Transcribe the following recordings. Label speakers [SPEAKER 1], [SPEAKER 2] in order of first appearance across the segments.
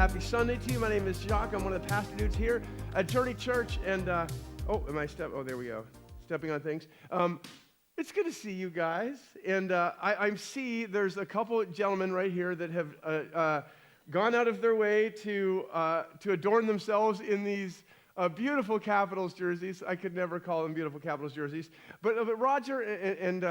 [SPEAKER 1] Happy Sunday to you. My name is Jacques. I'm one of the pastor dudes here at Journey Church. And, there we go. Stepping on things. It's good to see you guys. And I see there's a couple gentlemen right here that have gone out of their way to adorn themselves in these beautiful Capitals jerseys. I could never call them beautiful Capitals jerseys. But Roger and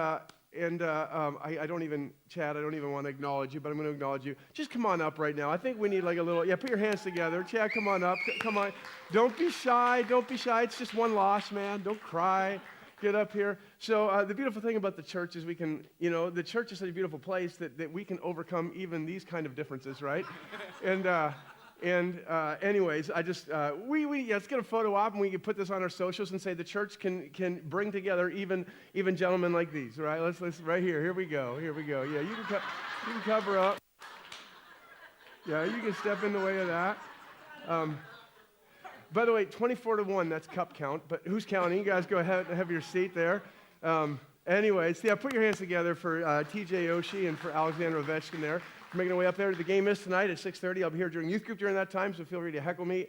[SPEAKER 1] I don't even, Chad, I don't even want to acknowledge you, but I'm going to acknowledge you. Just come on up right now. I think we need like a little, put your hands together. Chad, come on up. Come on. Don't be shy. Don't be shy. It's just one loss, man. Don't cry. Get up here. So the beautiful thing about the church is we can, the church is such a beautiful place that we can overcome even these kind of differences, right? Anyways, I just, let's get a photo op and we can put this on our socials and say the church can bring together even gentlemen like these, right? Let's right here. Here we go. Yeah, you can cover up. Yeah, you can step in the way of that. By the way, 24-1, that's cup count, but who's counting? You guys go ahead and have your seat there. Anyways, put your hands together for TJ Oshie and for Alexander Ovechkin there. We're making our way up there. The game is tonight at 6:30. I'll be here during youth group during that time, so feel free to heckle me.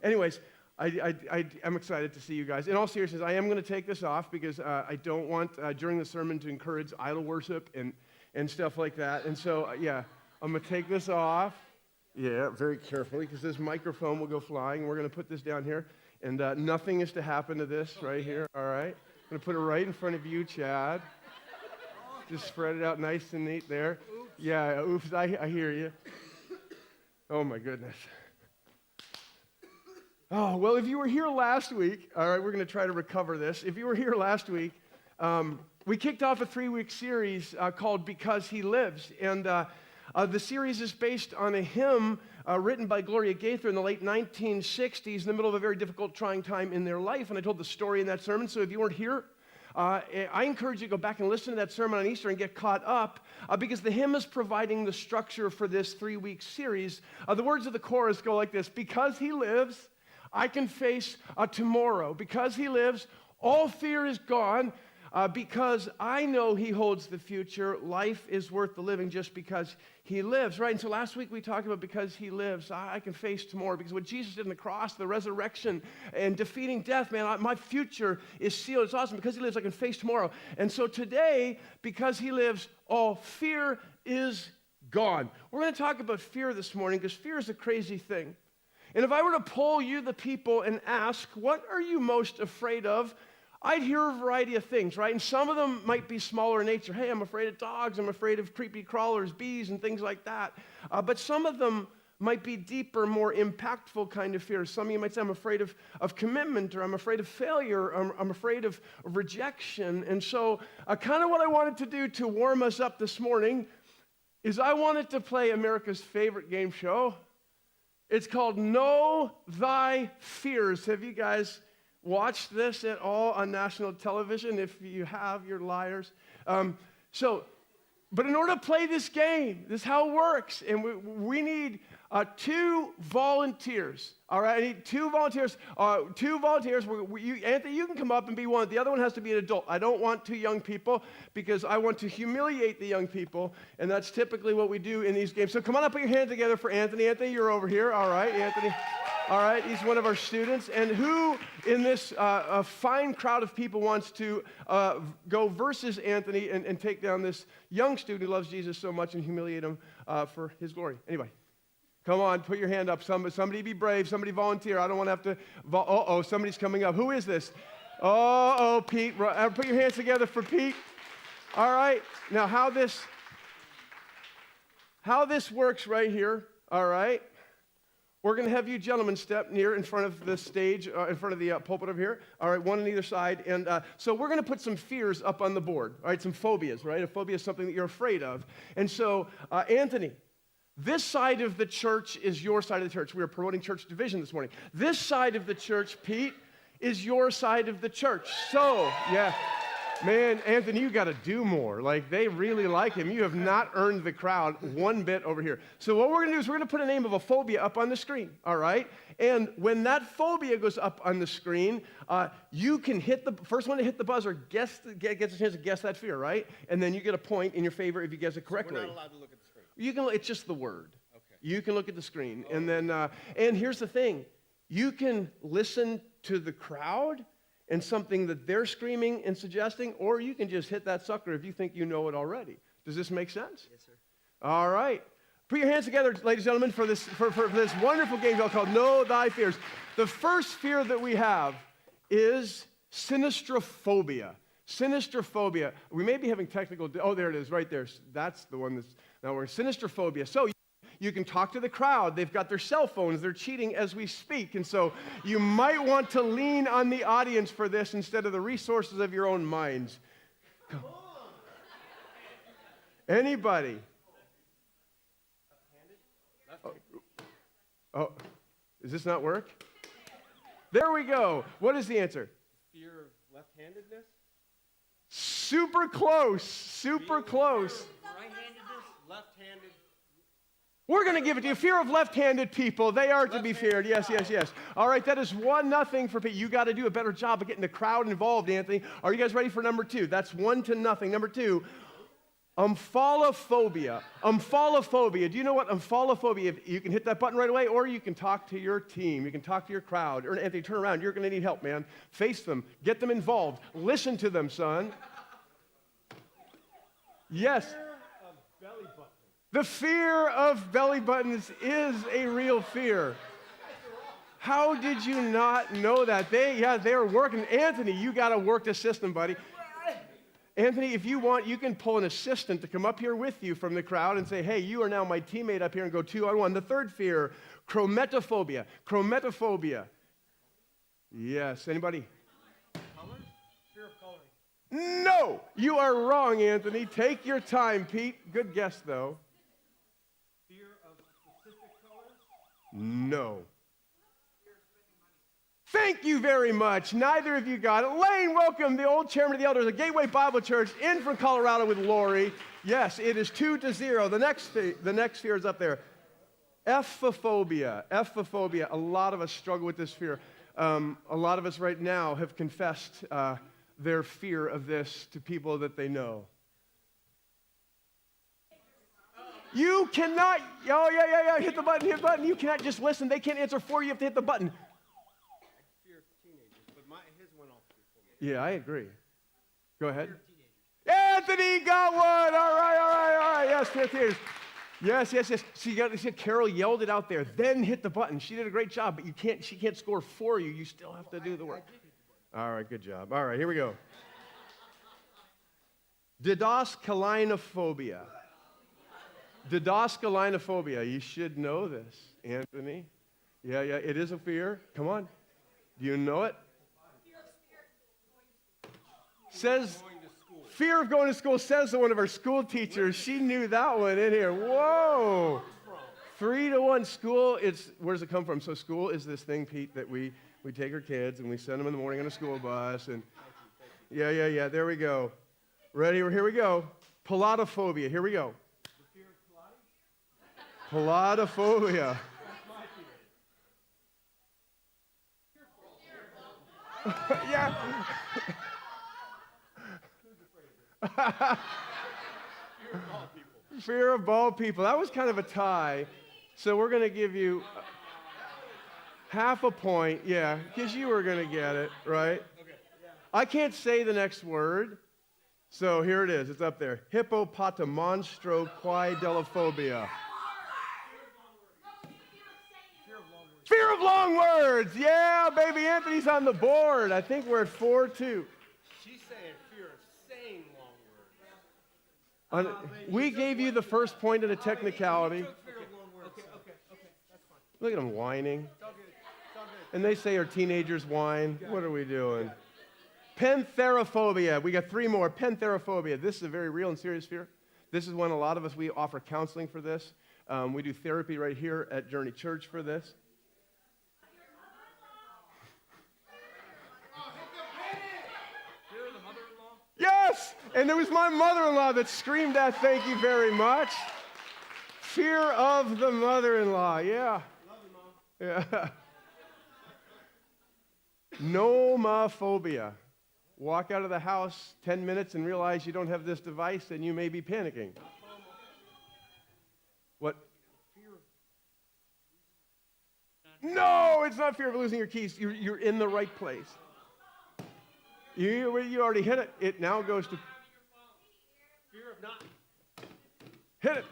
[SPEAKER 1] Anyways, I'm excited to see you guys. In all seriousness, I am going to take this off because I don't want during the sermon to encourage idol worship and stuff like that. And so, I'm going to take this off. Yeah, very carefully because this microphone will go flying. We're going to put this down here, and nothing is to happen to this right here, all right? I'm going to put it right in front of you, Chad. Just spread it out nice and neat there. Yeah, oops, I hear you. Oh, my goodness. Oh, well, if you were here last week, all right, we're going to try to recover this. If you were here last week, we kicked off a 3-week series called Because He Lives, and the series is based on a hymn written by Gloria Gaither in the late 1960s in the middle of a very difficult, trying time in their life, and I told the story in that sermon, so if you weren't here, I encourage you to go back and listen to that sermon on Easter and get caught up because the hymn is providing the structure for this 3-week series. The words of the chorus go like this: because He lives, I can face tomorrow. Because He lives, all fear is gone. Because I know He holds the future, life is worth the living just because He lives, right? And so last week we talked about because He lives, I can face tomorrow. Because what Jesus did on the cross, the resurrection, and defeating death, man, my future is sealed. It's awesome. Because He lives, I can face tomorrow. And so today, because He lives, all fear is gone. We're going to talk about fear this morning because fear is a crazy thing. And if I were to poll you, the people, and ask, what are you most afraid of? I'd hear a variety of things, right? And some of them might be smaller in nature. Hey, I'm afraid of dogs. I'm afraid of creepy crawlers, bees, and things like that. But some of them might be deeper, more impactful kind of fears. Some of you might say, I'm afraid of commitment, or I'm afraid of failure, or I'm afraid of rejection. And so kind of what I wanted to do to warm us up this morning is I wanted to play America's favorite game show. It's called Know Thy Fears. Have you guys watched this at all on national television? If you have, you're liars. But in order to play this game, this is how it works, and we need 2 volunteers. All right, I need 2 volunteers. Anthony, you can come up and be one. The other one has to be an adult. I don't want 2 young people because I want to humiliate the young people, and that's typically what we do in these games. So come on up, put your hand together for Anthony. Anthony, you're over here. All right, Anthony. All right, he's one of our students. And who in this fine crowd of people wants to go versus Anthony and take down this young student who loves Jesus so much and humiliate him for His glory? Anyway, come on, put your hand up. Somebody be brave. Somebody volunteer. I don't want to have to. Somebody's coming up. Who is this? Pete. Put your hands together for Pete. All right. Now, how this works right here, all right? We're going to have you gentlemen step near in front of the stage, in front of the pulpit over here. All right, one on either side. And so we're going to put some fears up on the board, all right, some phobias, right? A phobia is something that you're afraid of. And so, Anthony, this side of the church is your side of the church. We are promoting church division this morning. This side of the church, Pete, is your side of the church. So, yeah. Man, Anthony, you got to do more. Like, they really like him. You have not earned the crowd one bit over here. So what we're going to do is we're going to put a name of a phobia up on the screen, all right? And when that phobia goes up on the screen, you can hit the first one to hit the buzzer, gets a chance to guess that fear, right? And then you get a point in your favor if you guess it correctly.
[SPEAKER 2] So we're not allowed to look at the screen.
[SPEAKER 1] It's just the word.
[SPEAKER 2] Okay.
[SPEAKER 1] You can look at the screen. And then, and here's the thing. You can listen to the crowd and something that they're screaming and suggesting, or you can just hit that sucker if you think you know it already. Does this make sense?
[SPEAKER 2] Yes, sir.
[SPEAKER 1] All right. Put your hands together, ladies and gentlemen, for this wonderful game called Know Thy Fears. The first fear that we have is sinistrophobia. Sinistrophobia. We may be having technical, oh, there it is, right there. That's the one that's, now we're sinistrophobia. So you can talk to the crowd. They've got their cell phones. They're cheating as we speak. And so you might want to lean on the audience for this instead of the resources of your own minds. Come on. Anybody? Oh, does this not work? There we go. What is the answer?
[SPEAKER 2] Fear of left-handedness?
[SPEAKER 1] Super close. Super close.
[SPEAKER 2] Right-handedness, left-handed.
[SPEAKER 1] We're going to give it to you. Fear of left-handed people. They are to be feared. Yes, yes, yes. All right, that is 1-0 for Pete. You got to do a better job of getting the crowd involved, Anthony. Are you guys ready for number 2? That's 1-0. Number 2, Omphalophobia. Omphalophobia. Do you know what omphalophobia is? You can hit that button right away, or you can talk to your team. You can talk to your crowd. Or Anthony, turn around. You're going to need help, man. Face them. Get them involved. Listen to them, son. Yes.
[SPEAKER 2] Fear of belly button.
[SPEAKER 1] The fear of belly buttons is a real fear. How did you not know that? They're working. Anthony, you got to work the system, buddy. Anthony, if you want, you can pull an assistant to come up here with you from the crowd and say, hey, you are now my teammate up here, and go 2-on-1. The third fear, chromatophobia. Chromatophobia. Yes, anybody?
[SPEAKER 2] Colors? Fear of coloring.
[SPEAKER 1] No, you are wrong, Anthony. Take your time, Pete. Good guess, though.
[SPEAKER 2] Fear of specific colors?
[SPEAKER 1] No. Thank you very much. Neither of you got it. Lane, welcome, the old chairman of the elders of Gateway Bible Church, in from Colorado with Lori. Yes, it is 2-0. The next fear is up there. Ephophobia. Ephophobia. A lot of us struggle with this fear. A lot of us right now have confessed their fear of this to people that they know. You cannot, hit the button. You cannot just listen. They can't answer for you. You have to hit the button.
[SPEAKER 2] His went off before me.
[SPEAKER 1] Yeah, I agree. Go ahead. Anthony got one. All right. Yes, teenagers. Yes. See, Carol yelled it out there. Then hit the button. She did a great job, but she can't score for you. You still have to do the work. All right, good job. All right, here we go. Didascalinophobia. Didascalinophobia. You should know this, Anthony. Yeah, it is a fear. Come on. Do you know it? Says, fear of going to school, says one of our school teachers. She knew that one in here. Whoa. 3-1 school. Where does it come from? So school is this thing, Pete, that we take our kids and we send them in the morning on a school bus. And yeah. There we go. Ready? Here we go. Palatophobia. Here we go. Palatophobia. Yeah. Fear of bald people. That was kind of a tie. So we're going to give you half a point. Yeah, because you were going to get it, right?
[SPEAKER 2] Okay. Yeah.
[SPEAKER 1] I can't say the next word. So here it is. It's up there. Hippopotamonstrocleidophobia. Fear of long words. Yeah, baby, Anthony's on the board. I think we're at 4-2.
[SPEAKER 2] She's saying fear of saying long words.
[SPEAKER 1] We gave you the first point in a technicality.
[SPEAKER 2] Okay, that's fine.
[SPEAKER 1] Look at them whining.
[SPEAKER 2] It's all good.
[SPEAKER 1] And they say our teenagers whine. What are we doing? Pentherophobia. We got 3 more. Pentherophobia. This is a very real and serious fear. This is when a lot of us, we offer counseling for this. We do therapy right here at Journey Church for this. Yes! And it was my mother-in-law that screamed that, thank you very much. Fear of the mother-in-law, yeah.
[SPEAKER 2] Love you, Mom.
[SPEAKER 1] Yeah. Nomophobia. Walk out of the house 10 minutes and realize you don't have this device and you may be panicking. What? No, it's not fear of losing your keys. You're in the right place. You already hit it. It now goes to
[SPEAKER 2] Fear of not.
[SPEAKER 1] hit it.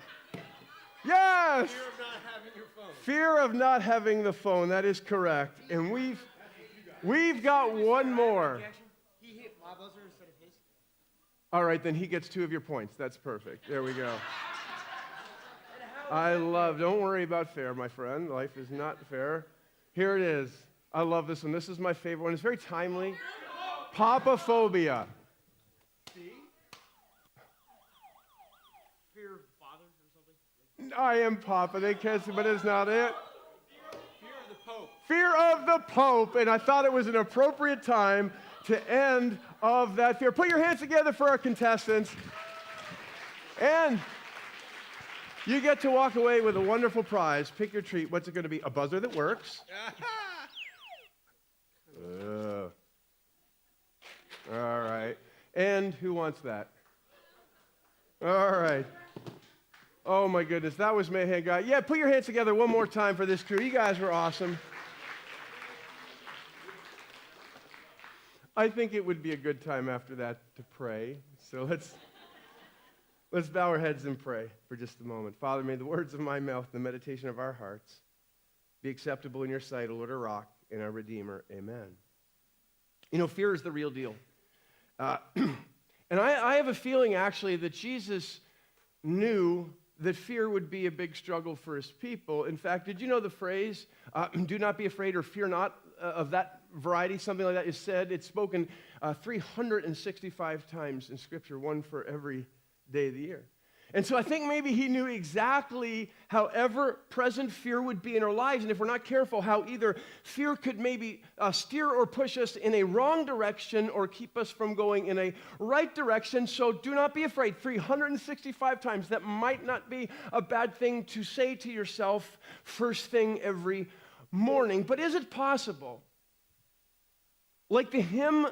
[SPEAKER 1] Yes.
[SPEAKER 2] Fear of not having your phone.
[SPEAKER 1] Fear of not having the phone. That is correct. And we've got one more.
[SPEAKER 2] He hit my buzzer instead of his.
[SPEAKER 1] All right, then he gets 2 of your points. That's perfect. There we go. Don't worry about fair, my friend. Life is not fair. Here it is. I love this one. This is my favorite one. It's very timely. Papaphobia.
[SPEAKER 2] See? Fear of fathers or something?
[SPEAKER 1] I am Papa. They can't see, but it's not it.
[SPEAKER 2] Fear of the Pope.
[SPEAKER 1] Fear of the Pope. And I thought it was an appropriate time to end of that fear. Put your hands together for our contestants. And you get to walk away with a wonderful prize. Pick your treat. What's it going to be? A buzzer that works. All right. And who wants that? All right. Oh, my goodness. That was mayhem, guy. Yeah, put your hands together one more time for this crew. You guys were awesome. I think it would be a good time after that to pray. So let's bow our heads and pray for just a moment. Father, may the words of my mouth and the meditation of our hearts be acceptable in your sight, O Lord, our rock and our Redeemer. Amen. You know, fear is the real deal. And I have a feeling, actually, that Jesus knew that fear would be a big struggle for his people. In fact, did you know the phrase, do not be afraid or fear not, of that variety, something like that is said? It's spoken 365 times in Scripture, one for every day of the year. And so I think maybe he knew exactly how ever-present fear would be in our lives, and if we're not careful, how either fear could maybe steer or push us in a wrong direction or keep us from going in a right direction. So do not be afraid. 365 times. That might not be a bad thing to say to yourself first thing every morning. But is it possible, like the hymn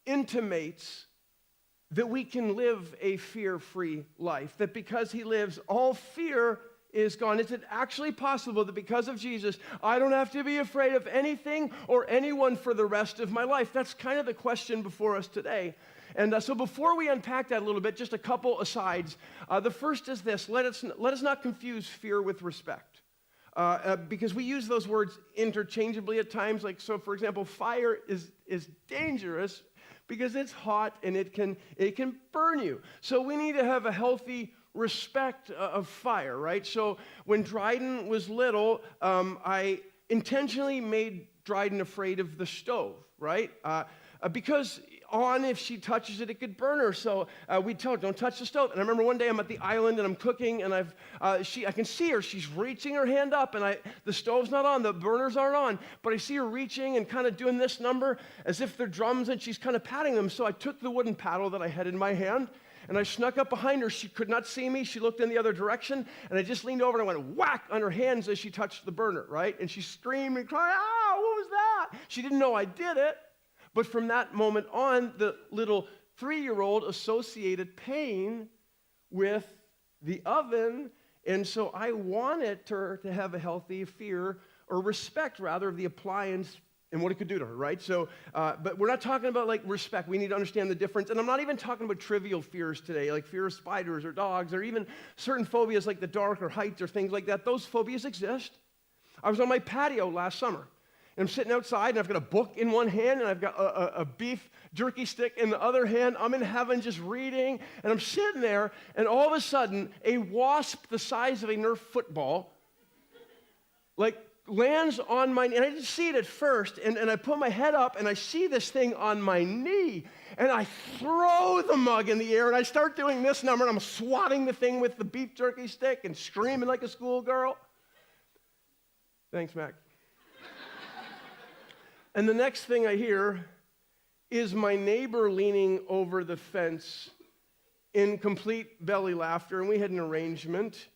[SPEAKER 1] intimates, that we can live a fear-free life? That because he lives, all fear is gone? Is it actually possible that because of Jesus, I don't have to be afraid of anything or anyone for the rest of my life? That's kind of the question before us today. And so before we unpack that a little bit, just a couple asides. The first is this: let us not confuse fear with respect. Because we use those words interchangeably at times. Like, so for example, fire is dangerous because it's hot and it can burn you. So we need to have a healthy respect of fire, right? So when Dryden was little, I intentionally made Dryden afraid of the stove, right? Because if she touches it, it could burn her. So we'd tell her, don't touch the stove. And I remember one day I'm at the island and I'm cooking, and I can see her. She's reaching her hand up, and the stove's not on, the burners aren't on, but I see her reaching and kind of doing this number as if they're drums, and she's kind of patting them. So I took the wooden paddle that I had in my hand, and I snuck up behind her. She could not see me. She looked in the other direction, and I just leaned over and I went whack on her hands as she touched the burner, right? And she screamed and cried, "Ah, what was that?" She didn't know I did it. But from that moment on, the little 3-year-old associated pain with the oven, and so I wanted her to have a healthy fear, or respect rather, of the appliance and what it could do to her, right? So, but we're not talking about like respect. We need to understand the difference. And I'm not even talking about trivial fears today, like fear of spiders or dogs, or even certain phobias like the dark or heights or things like that. Those phobias exist. I was on my patio last summer. And I'm sitting outside, and I've got a book in one hand, and I've got a beef jerky stick in the other hand. I'm in heaven just reading, and I'm sitting there, and all of a sudden, a wasp the size of a Nerf football, like, lands on my knee. And I didn't see it at first, and I put my head up, and I see this thing on my knee, and I throw the mug in the air, and I start doing this number, and I'm swatting the thing with the beef jerky stick and screaming like a schoolgirl. Thanks, Mac. And the next thing I hear is my neighbor leaning over the fence in complete belly laughter. And we had an arrangement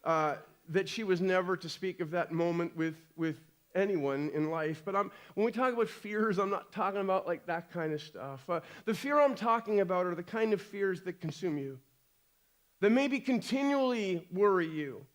[SPEAKER 1] that she was never to speak of that moment with anyone in life. But when we talk about fears, I'm not talking about like that kind of stuff. The fear I'm talking about are the kind of fears that consume you, that maybe continually worry you,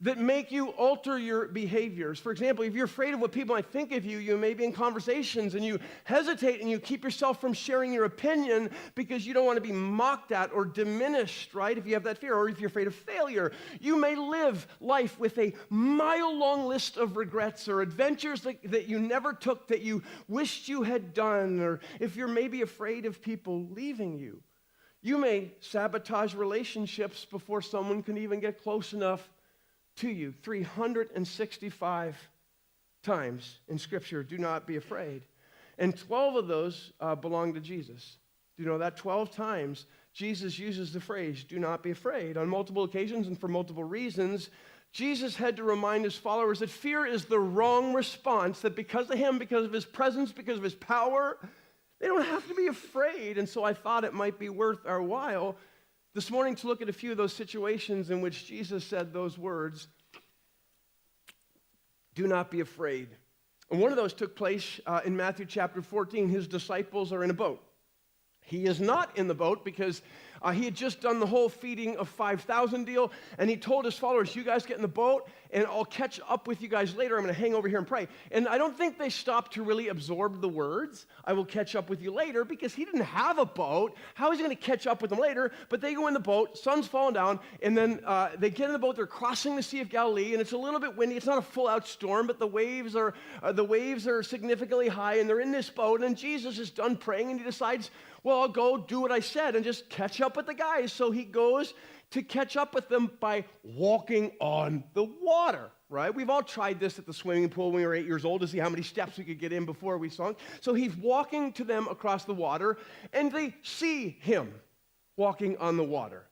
[SPEAKER 1] that make you alter your behaviors. For example, if you're afraid of what people might think of you, you may be in conversations and you hesitate and you keep yourself from sharing your opinion because you don't want to be mocked at or diminished, right? If you have that fear, or if you're afraid of failure, you may live life with a mile-long list of regrets or adventures that you never took that you wished you had done, or if you're maybe afraid of people leaving you. You may sabotage relationships before someone can even get close enough to you. 365 times in Scripture, do not be afraid. And 12 of those belong to Jesus. Do you know that? 12 times Jesus uses the phrase, do not be afraid. On multiple occasions and for multiple reasons, Jesus had to remind his followers that fear is the wrong response, that because of him, because of his presence, because of his power, they don't have to be afraid. And so I thought it might be worth our while this morning to look at a few of those situations in which Jesus said those words, do not be afraid. And one of those took place in Matthew chapter 14. His disciples are in a boat. He is not in the boat because he had just done the whole feeding of 5,000 deal, and he told his followers, you guys get in the boat, and I'll catch up with you guys later. I'm going to hang over here and pray. And I don't think they stopped to really absorb the words, I will catch up with you later, because he didn't have a boat. How is he going to catch up with them later? But they go in the boat, sun's falling down, and then they get in the boat, they're crossing the Sea of Galilee, and it's a little bit windy. It's not a full-out storm, but the waves are significantly high, and they're in this boat, and Jesus is done praying, and he decides, well, I'll go do what I said and just catch up with the guys. So he goes to catch up with them by walking on the water, right? We've all tried this at the swimming pool when we were 8 years old to see how many steps we could get in before we sunk. So he's walking to them across the water, and they see him walking on the water.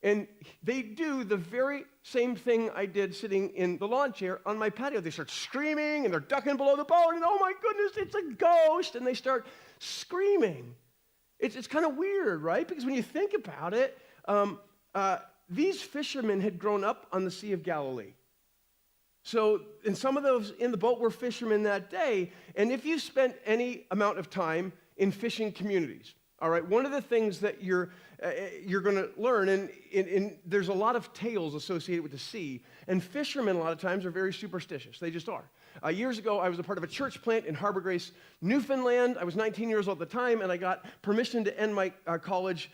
[SPEAKER 1] And they do the very same thing I did sitting in the lawn chair on my patio. They start screaming, and they're ducking below the boat, and oh my goodness, it's a ghost, and they start screaming. It's kind of weird, right? Because when you think about it, these fishermen had grown up on the Sea of Galilee. So, and some of those in the boat were fishermen that day. And if you spent any amount of time in fishing communities, all right, one of the things that you're going to learn, and there's a lot of tales associated with the sea, and fishermen a lot of times are very superstitious. They just are. Years ago, I was a part of a church plant in Harbor Grace, Newfoundland. I was 19 years old at the time, and I got permission to end my college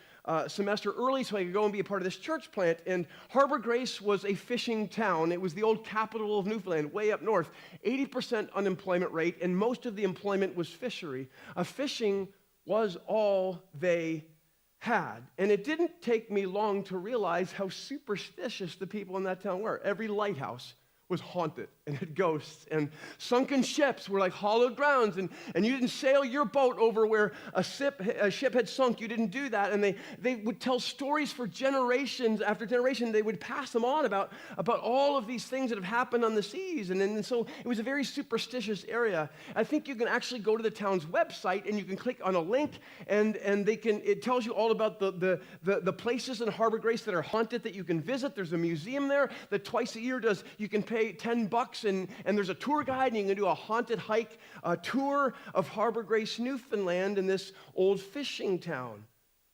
[SPEAKER 1] semester early so I could go and be a part of this church plant. And Harbor Grace was a fishing town. It was the old capital of Newfoundland, way up north. 80% unemployment rate, and most of the employment was fishery. Fishing was all they had. And it didn't take me long to realize how superstitious the people in that town were. Every lighthouse was haunted and had ghosts, and sunken ships were like hollowed grounds, and you didn't sail your boat over where a ship had sunk. You didn't do that. And they would tell stories for generations after generation. They would pass them on about all of these things that have happened on the seas. And so it was a very superstitious area. I think you can actually go to the town's website and you can click on a link, and it tells you all about the places in Harbor Grace that are haunted that you can visit. There's a museum there that twice a year you can pay $10 and there's a tour guide, and you can do a haunted hike, a tour of Harbor Grace, Newfoundland, in this old fishing town.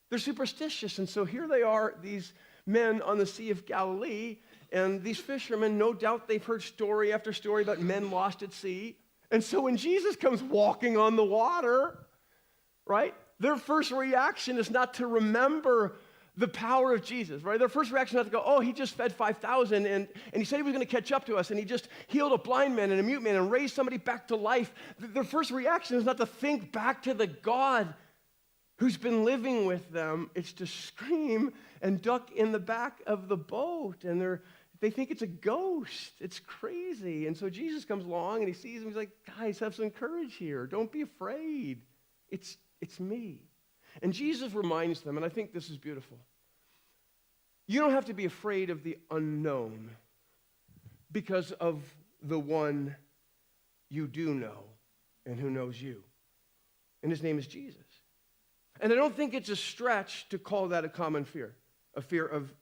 [SPEAKER 1] They're superstitious, and so here they are, these men on the Sea of Galilee, and these fishermen, no doubt they've heard story after story about men lost at sea. And so when Jesus comes walking on the water, right, their first reaction is not to remember the power of Jesus, right? Their first reaction is not to go, oh, he just fed 5,000, and he said he was going to catch up to us, and he just healed a blind man and a mute man and raised somebody back to life. Their first reaction is not to think back to the God who's been living with them. It's to scream and duck in the back of the boat, and they think it's a ghost. It's crazy. And so Jesus comes along, and he sees them. He's like, guys, have some courage here. Don't be afraid. It's me. And Jesus reminds them, and I think this is beautiful, you don't have to be afraid of the unknown because of the one you do know and who knows you. And his name is Jesus. And I don't think it's a stretch to call that a common fear. a fear of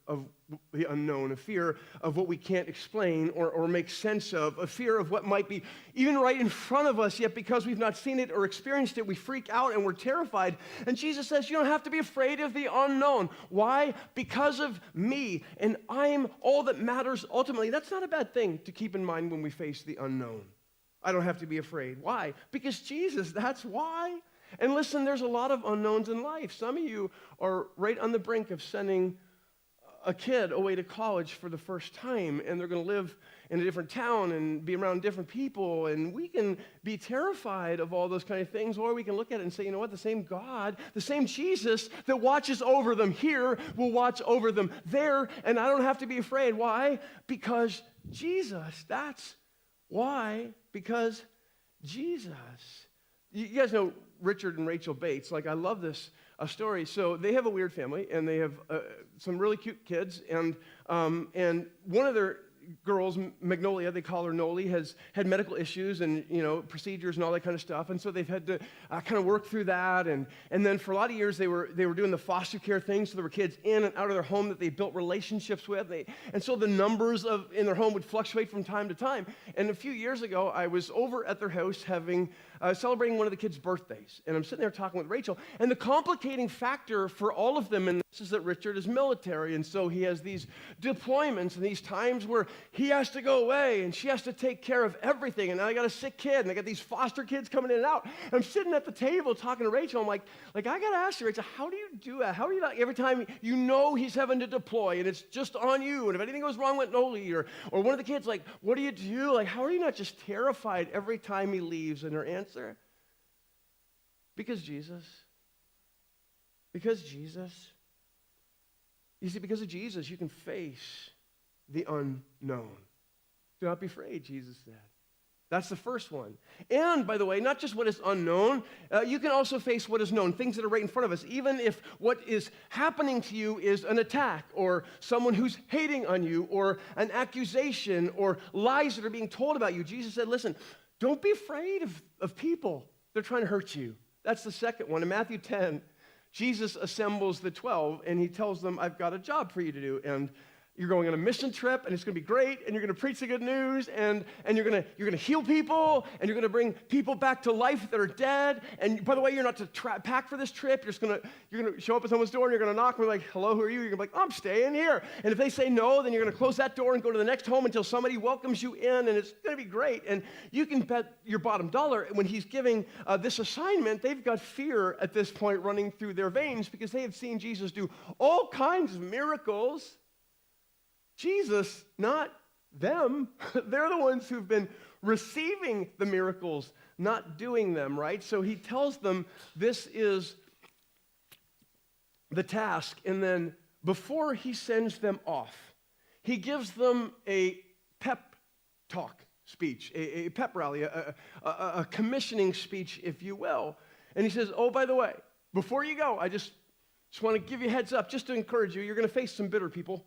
[SPEAKER 1] the unknown, a fear of what we can't explain or make sense of, a fear of what might be even right in front of us, yet because we've not seen it or experienced it, we freak out and we're terrified. And Jesus says, you don't have to be afraid of the unknown. Why? Because of me, and I'm all that matters ultimately. That's not a bad thing to keep in mind when we face the unknown. I don't have to be afraid. Why? Because Jesus, that's why. And listen, there's a lot of unknowns in life. Some of you are right on the brink of sending a kid away to college for the first time, and they're going to live in a different town and be around different people, and we can be terrified of all those kind of things, or we can look at it and say, you know what, the same God, the same Jesus that watches over them here will watch over them there, and I don't have to be afraid. Why? Because Jesus. That's why. Because Jesus. You guys know Richard and Rachel Bates. Like, I love this story. So they have a weird family, and they have some really cute kids. And one of their girls, Magnolia, they call her Noli, has had medical issues and, procedures and all that kind of stuff. And so they've had to kind of work through that. And then for a lot of years, they were doing the foster care thing. So there were kids in and out of their home that they built relationships with. And so the numbers in their home would fluctuate from time to time. And a few years ago, I was over at their house celebrating one of the kids' birthdays. And I'm sitting there talking with Rachel. And the complicating factor for all of them in this is that Richard is military. And so he has these deployments and these times where he has to go away and she has to take care of everything. And now I got a sick kid and I got these foster kids coming in and out. And I'm sitting at the table talking to Rachel. I'm like I got to ask you, Rachel, how do you do that? How do you not, every time he's having to deploy and it's just on you, and if anything goes wrong with Noli or one of the kids, like, what do you do? Like, how are you not just terrified every time he leaves? And her answer, because Jesus. Because Jesus. You see, because of Jesus, you can face the unknown. Do not be afraid, Jesus said. That's the first one. And, by the way, not just what is unknown, you can also face what is known, things that are right in front of us. Even if what is happening to you is an attack or someone who's hating on you or an accusation or lies that are being told about you. Jesus said, listen, don't be afraid of people. They're trying to hurt you. That's the second one. In Matthew 10, Jesus assembles the 12, and he tells them, I've got a job for you to do, and you're going on a mission trip, and it's going to be great, and you're going to preach the good news, and you're going to heal people, and you're going to bring people back to life that are dead. And by the way, you're not to pack for this trip. You're going to show up at someone's door, and you're going to knock, and be like, hello, who are you? You're going to be like, I'm staying here. And if they say no, then you're going to close that door and go to the next home until somebody welcomes you in, and it's going to be great. And you can bet your bottom dollar when he's giving this assignment, they've got fear at this point running through their veins because they have seen Jesus do all kinds of miracles. Jesus, not them. They're the ones who've been receiving the miracles, not doing them, right? So he tells them this is the task. And then before he sends them off, he gives them a pep talk speech, a pep rally, a commissioning speech, if you will. And he says, oh, by the way, before you go, I just want to give you a heads up, just to encourage you. You're going to face some bitter people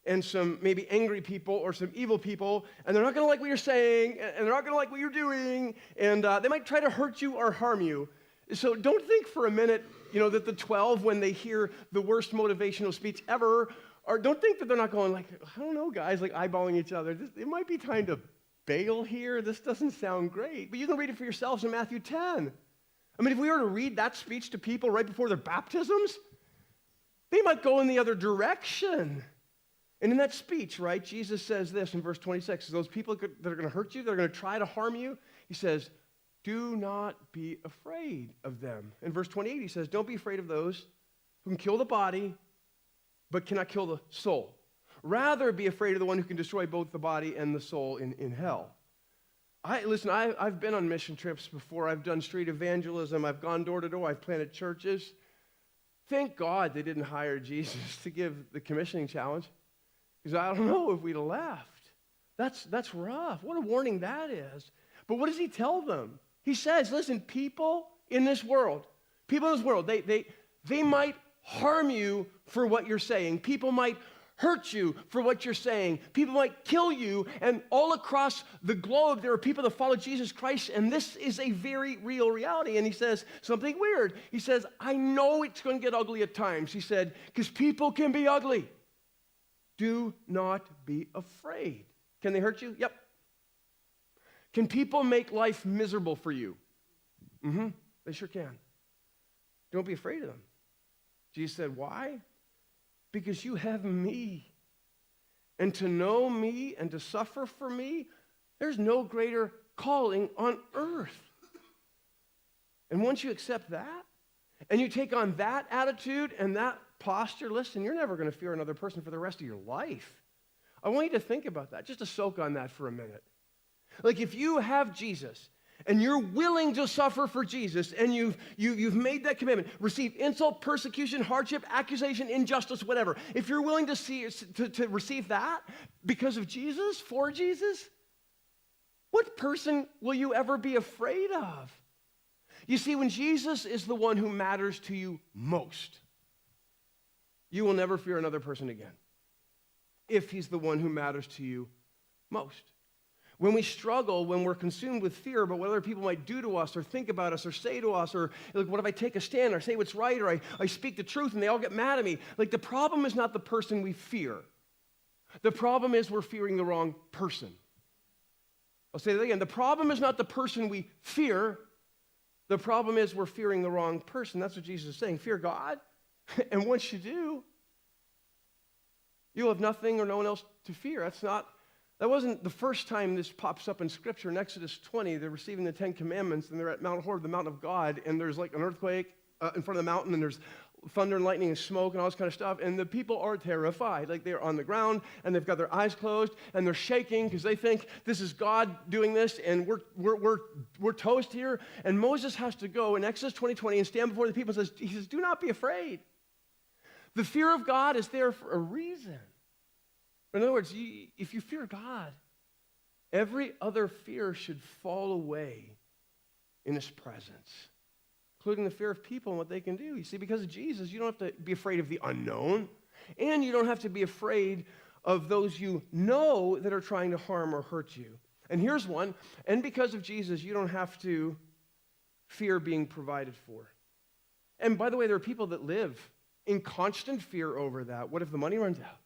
[SPEAKER 1] and some maybe angry people or some evil people, and they're not going to like what you're saying, and they're not going to like what you're doing, and they might try to hurt you or harm you. So don't think for a minute, that the 12, when they hear the worst motivational speech ever, or don't think that they're not going like, I don't know, guys, like eyeballing each other. It might be time to bail here. This doesn't sound great. But you can read it for yourselves in Matthew 10. I mean, if we were to read that speech to people right before their baptisms, they might go in the other direction. And in that speech, right, Jesus says this in verse 26, those people that are going to hurt you, they're going to try to harm you, he says, do not be afraid of them. In verse 28, he says, don't be afraid of those who can kill the body, but cannot kill the soul. Rather, be afraid of the one who can destroy both the body and the soul in hell. I've been on mission trips before. I've done street evangelism. I've gone door to door. I've planted churches. Thank God they didn't hire Jesus to give the commissioning challenge. Because I don't know if we'd have left. That's rough. What a warning that is. But what does he tell them? He says, listen, people in this world, they might harm you for what you're saying. People might hurt you for what you're saying. People might kill you, and all across the globe, there are people that follow Jesus Christ, and this is a very real reality. And he says something weird. He says, I know it's going to get ugly at times. He said, because people can be ugly. Do not be afraid. Can they hurt you? Yep. Can people make life miserable for you? Mm-hmm. They sure can. Don't be afraid of them. Jesus said, why? Because you have me. And to know me and to suffer for me, there's no greater calling on earth. And once you accept that, and you take on that attitude and that posture, listen, you're never going to fear another person for the rest of your life. I want you to think about that, just to soak on that for a minute. Like if you have Jesus, and you're willing to suffer for Jesus, and you've made that commitment, receive insult, persecution, hardship, accusation, injustice, whatever. If you're willing to receive that because of Jesus, for Jesus, what person will you ever be afraid of? You see, when Jesus is the one who matters to you most, you will never fear another person again. If he's the one who matters to you most. When we struggle, when we're consumed with fear about what other people might do to us or think about us or say to us, or like, what if I take a stand or say what's right, or I speak the truth and they all get mad at me? Like, the problem is not the person we fear. The problem is we're fearing the wrong person. I'll say that again. The problem is not the person we fear. The problem is we're fearing the wrong person. That's what Jesus is saying. Fear God. And once you do, you'll have nothing or no one else to fear. That wasn't the first time this pops up in Scripture. In Exodus 20, they're receiving the Ten Commandments, and they're at Mount Horeb, the mountain of God, and there's like an earthquake in front of the mountain, and there's thunder and lightning and smoke and all this kind of stuff, and the people are terrified. Like, they're on the ground, and they've got their eyes closed, and they're shaking because they think this is God doing this, and we're toast here. And Moses has to go in Exodus 20:20 and stand before the people and he says, do not be afraid. The fear of God is there for a reason. In other words, if you fear God, every other fear should fall away in his presence, including the fear of people and what they can do. You see, because of Jesus, you don't have to be afraid of the unknown, and you don't have to be afraid of those you know that are trying to harm or hurt you. And here's one, and because of Jesus, you don't have to fear being provided for. And by the way, there are people that live in constant fear over that. What if the money runs out?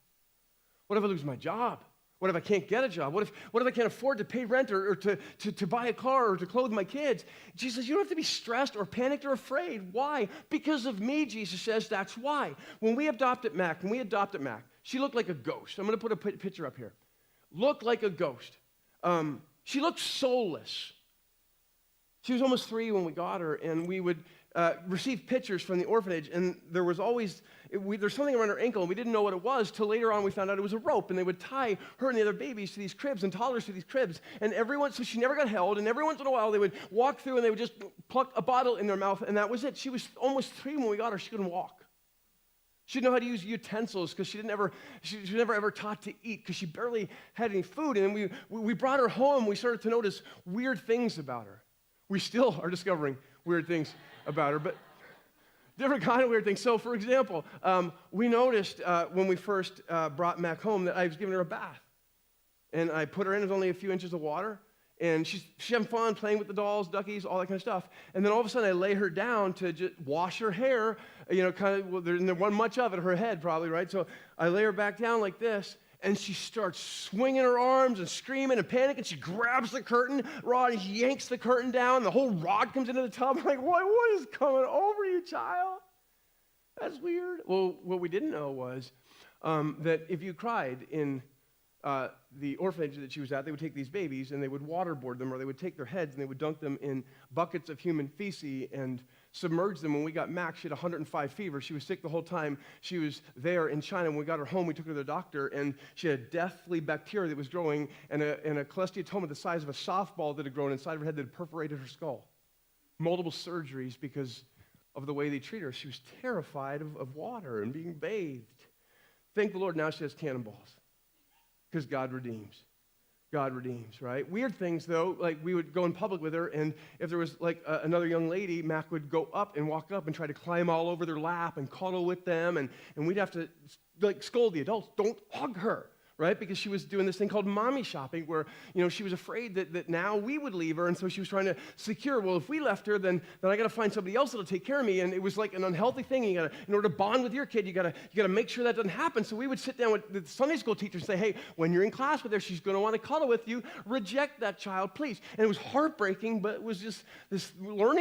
[SPEAKER 1] What if I lose my job? What if I can't get a job? What if I can't afford to pay rent or to buy a car or to clothe my kids? Jesus says, you don't have to be stressed or panicked or afraid. Why? Because of me, Jesus says, that's why. When we adopted Mac, she looked like a ghost. I'm going to put a picture up here. Looked like a ghost. She looked soulless. She was almost 3 when we got her, and we would receive pictures from the orphanage, and there was always, there's something around her ankle, and we didn't know what it was till later on we found out it was a rope, and they would tie her and the other babies to these cribs and toddlers to these cribs, and so she never got held, and every once in a while they would walk through and they would just pluck a bottle in their mouth, and that was it. She was almost 3 when we got her. She couldn't walk. She didn't know how to use utensils because she was never ever taught to eat because she barely had any food, and then we brought her home. We started to notice weird things about her. We still are discovering weird things about her, but different kind of weird things. So, for example, we noticed when we first brought Mac home that I was giving her a bath. And I put her in, it was only a few inches of water, and she's having fun playing with the dolls, duckies, all that kind of stuff. And then all of a sudden I lay her down to just wash her hair, there wasn't much of it, her head probably, right? So I lay her back down like this, and she starts swinging her arms and screaming and panicking. She grabs the curtain rod and yanks the curtain down. The whole rod comes into the tub. I'm like, what is coming over you, child? That's weird. Well, what we didn't know was that if you cried in the orphanage that she was at, they would take these babies and they would waterboard them, or they would take their heads and they would dunk them in buckets of human feces and submerge them. When we got Max, she had 105 fever. She was sick the whole time she was there in China. When we got her home, we took her to the doctor, and she had a deathly bacteria that was growing and a cholesteatoma the size of a softball that had grown inside of her head that had perforated her skull. Multiple surgeries because of the way they treat her. She was terrified of water and being bathed. Thank the Lord, now she has cannonballs because God redeems. God redeems, right? Weird things, though, like we would go in public with her, and if there was like another young lady, Mac would go up and walk up and try to climb all over their lap and cuddle with them, and we'd have to like scold the adults, don't hug her, right? Because she was doing this thing called mommy shopping where, she was afraid that now we would leave her, and so she was trying to secure, well, if we left her, then I got to find somebody else that'll take care of me, and it was like an unhealthy thing. In order to bond with your kid, you got to make sure that doesn't happen. So we would sit down with the Sunday school teacher and say, hey, when you're in class with her, she's going to want to cuddle with you. Reject that child, please. And it was heartbreaking, but it was just this learning